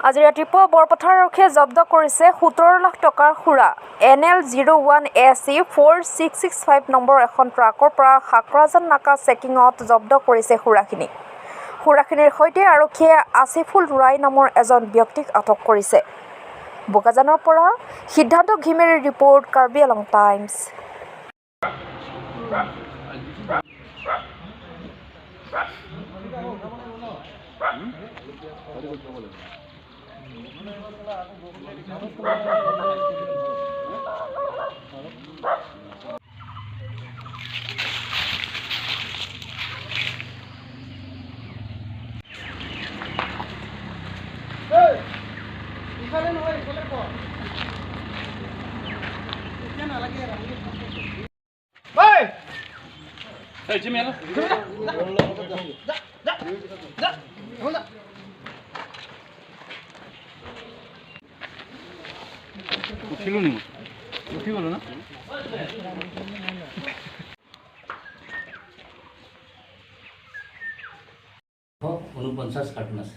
আজি ৰাতিপুৱা বৰপথাৰ আৰক্ষীয়ে জব্দ কৰিছে 17 লাখ টকাৰ সুৰা NL01AC 4665 নম্বৰ এখন ট্ৰাকৰ পৰা খাকৰাজান নাকা চেকিঙত জব্দ কৰিছে সুৰাখিনিৰ সৈতে আৰক্ষীয়ে আসিফুল ৰায় নামৰ এজন ব্যক্তিক আটক কৰিছে। বোকাজানৰ পৰা সিদ্ধান্ত ঘিমেৰীৰ ৰিপৰ্ট, কাৰ্বি আংলং টাইমছ। উঠিলো নি উঠি গলো না 49 কাৰ্টুন আছে।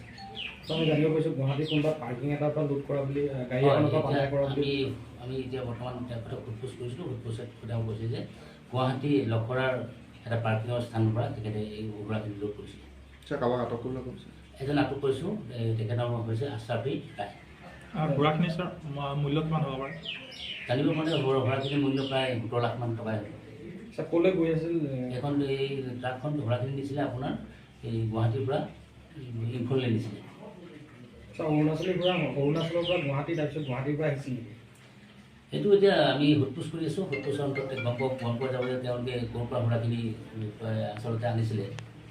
আমি জানিব পাৰিছোঁ গুৱাহাটী কোনোবা পাৰ্কিং এটাৰ পৰা লুট কৰা বুলি গাড়ী এখনৰ পৰা পালাই কৰা বুলি আমি এতিয়া বৰ্তমান সোধপোছ কৰিছিলোঁ। সোধপোছত তেওঁ কৈছে যে গুৱাহাটী লখৰাৰ এটা পাৰ্কিঙৰ স্থানৰ পৰা তেখেতে এই সুৰাখিনি লুট কৰিছিলে। এজন আটক কৰিছোঁ, তেখেতৰ হৈছে আশ্ৰাফী ৰায়। সুৰাখিনি ছাৰ মূল্য কিমান হ'ব পাৰে? জানিব মানে সুৰাখিনিৰ মূল্য প্ৰায় 17 লাখ মান টকা হ'ব। ক'লৈ গৈ আছিল এখন এই ট্ৰাকখন সুৰাখিনি নিছিলে আপোনাৰ এই গুৱাহাটীৰ পৰা ইম্ফললৈ নিছিলে। অৰুণাচলৰ পৰা গুৱাহাটী, তাৰপিছত গুৱাহাটীৰ পৰা আহিছিল নেকি? সেইটো এতিয়া আমি সোধপোছ কৰি আছোঁ। সোধপোছৰ অন্তত গম পোৱা যাব যে তেওঁলোকে ক'ৰ পৰা সুৰাখিনি আচলতে আনিছিলে,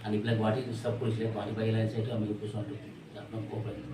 আনি পেলাই গুৱাহাটীত ষ্টপ কৰিছিলে, গুৱাহাটী পৰা এলাইছে। সেইটো আমি সোধপোছৰ অন্তত আপোনাক ক'ব পাৰিম।